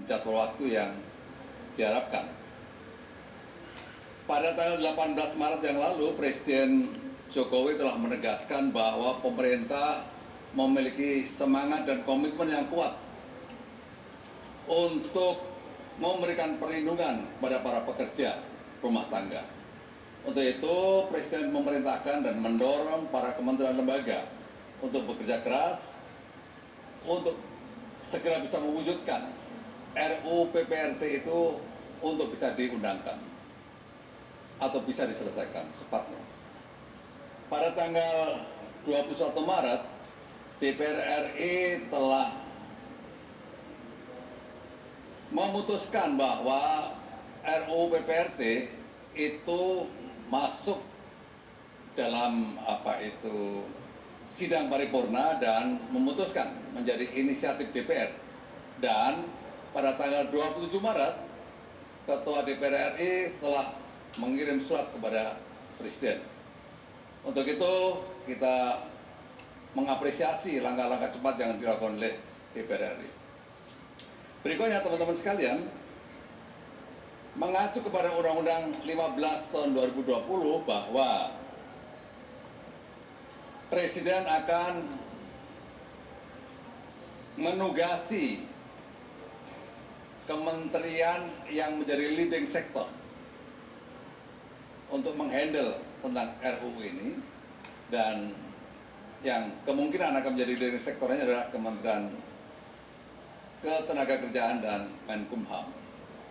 jadwal waktu yang diharapkan. Pada tanggal 18 Maret yang lalu, Presiden Jokowi telah menegaskan bahwa pemerintah memiliki semangat dan komitmen yang kuat untuk memberikan perlindungan kepada para pekerja rumah tangga. Untuk itu, Presiden memerintahkan dan mendorong para kementerian lembaga untuk bekerja keras untuk segera bisa mewujudkan RUU PPRT itu untuk bisa diundangkan atau bisa diselesaikan secepatnya. Pada tanggal 21 Maret, DPR RI telah memutuskan bahwa RUU PPRT itu masuk dalam sidang paripurna dan memutuskan menjadi inisiatif DPR. Dan pada tanggal 27 Maret, Ketua DPR RI telah mengirim surat kepada Presiden. Untuk itu, kita mengapresiasi langkah-langkah cepat yang dilakukan oleh DPR RI. Berikutnya, teman-teman sekalian, mengacu kepada Undang-Undang 15 tahun 2020 bahwa Presiden akan menugasi kementerian yang menjadi leading sector untuk menghandle tentang RUU ini, dan yang kemungkinan akan menjadi leading sektornya adalah Kementerian Ketenagakerjaan dan Menkumham,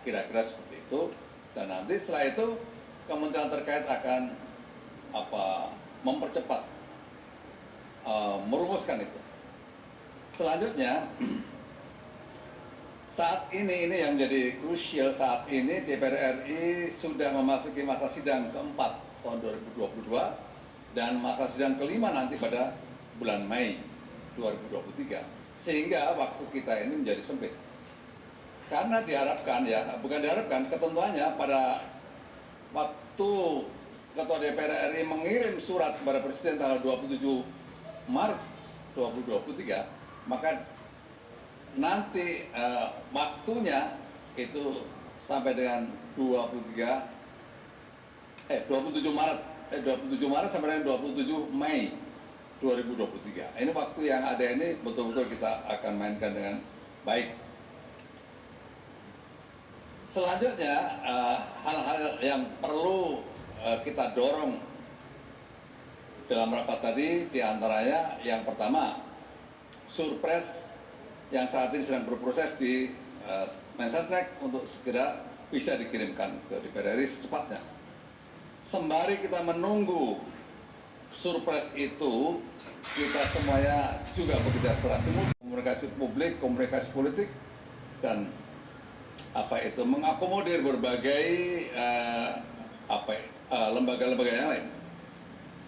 kira-kira seperti itu. Dan nanti setelah itu kementerian terkait akan mempercepat merumuskan itu. Selanjutnya, saat ini yang menjadi krusial saat ini, DPR RI sudah memasuki masa sidang keempat tahun 2022 dan masa sidang kelima nanti pada bulan Mei 2023, sehingga waktu kita ini menjadi sempit. Karena diharapkan, ketentuannya pada waktu Ketua DPR RI mengirim surat kepada Presiden tanggal 27 Maret 2023, maka nanti waktunya itu sampai dengan 27 Maret sampai dengan 27 Mei 2023. Ini waktu yang ada ini betul-betul kita akan mainkan dengan baik. Selanjutnya, hal-hal yang perlu kita dorong dalam rapat tadi, diantaranya yang pertama, Surpres yang saat ini sedang berproses di Mensesnek untuk segera bisa dikirimkan ke DPR RI secepatnya. Sembari kita menunggu Surpres itu, kita semuanya juga bekerja secara simultan, komunikasi publik, komunikasi politik, dan mengakomodir berbagai lembaga-lembaga yang lain,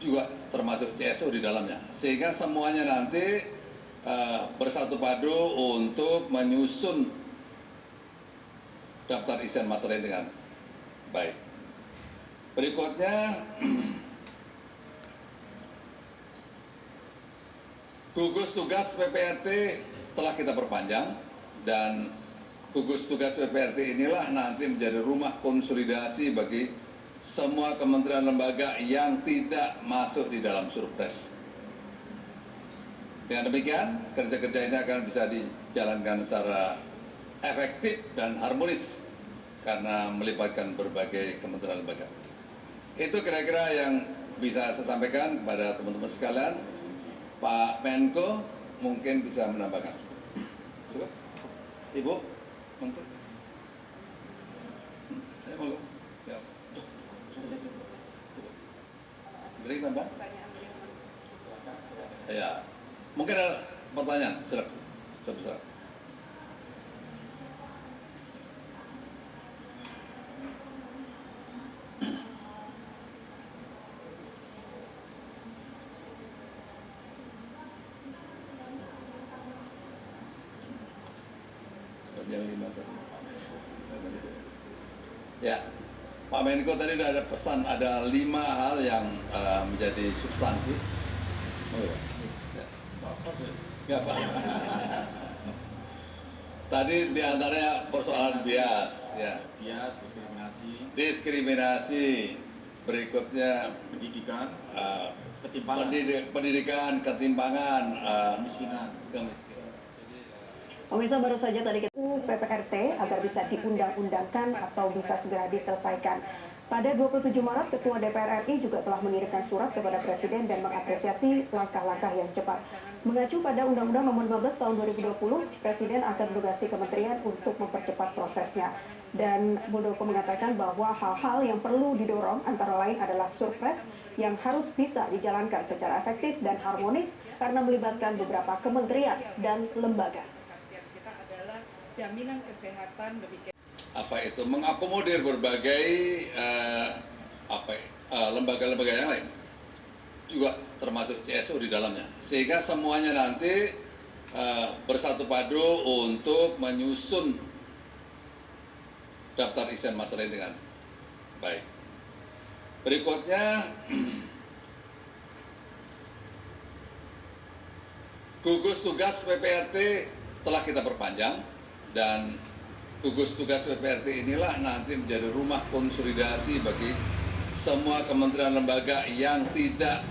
juga termasuk CSO di dalamnya, sehingga semuanya nanti bersatu padu untuk menyusun daftar isian masalah dengan baik. Berikutnya, gugus tugas PPRT telah kita perpanjang, dan gugus tugas PPRT inilah nanti menjadi rumah konsolidasi bagi semua kementerian lembaga yang tidak masuk di dalam Surpres. Dengan demikian, kerja-kerja ini akan bisa dijalankan secara efektif dan harmonis karena melibatkan berbagai kementerian lembaga. Itu kira-kira yang bisa saya sampaikan kepada teman-teman sekalian. Pak Menko mungkin bisa menambahkan. Cukup? Ibu Menteri. Ya. Beri tambah? Ya. Mungkin ada pertanyaan, silakan. Yang 5 tadi. Ya, Pak Menko tadi sudah ada pesan, ada 5 hal yang menjadi substansi. Oh ya. Ya, Pak. Tadi diantaranya persoalan bias, ya. bias, diskriminasi, Diskriminasi, berikutnya pendidikan, eh, ketimpangan, pendidikan, ketimpangan, kemiskinan. kemiskinan. Pemirsa, baru saja tadi kita PPRT agar bisa diundang-undangkan atau bisa segera diselesaikan. Pada 27 Maret, Ketua DPR RI juga telah mengirimkan surat kepada Presiden dan mengapresiasi langkah-langkah yang cepat. Mengacu pada Undang-Undang Nomor 15 Tahun 2020, Presiden akan menugasi kementerian untuk mempercepat prosesnya. Dan Muldoko mengatakan bahwa hal-hal yang perlu didorong antara lain adalah surpres yang harus bisa dijalankan secara efektif dan harmonis karena melibatkan beberapa kementerian dan lembaga. Kita adalah jaminan kesehatan bagi Apa itu mengakomodir berbagai lembaga-lembaga yang lain, juga termasuk CSO di dalamnya, sehingga semuanya nanti bersatu padu untuk menyusun daftar isian masalah ini dengan baik. Berikutnya, gugus tugas PPRT telah kita perpanjang, dan gugus tugas PPRT inilah nanti menjadi rumah konsolidasi bagi semua kementerian lembaga yang tidak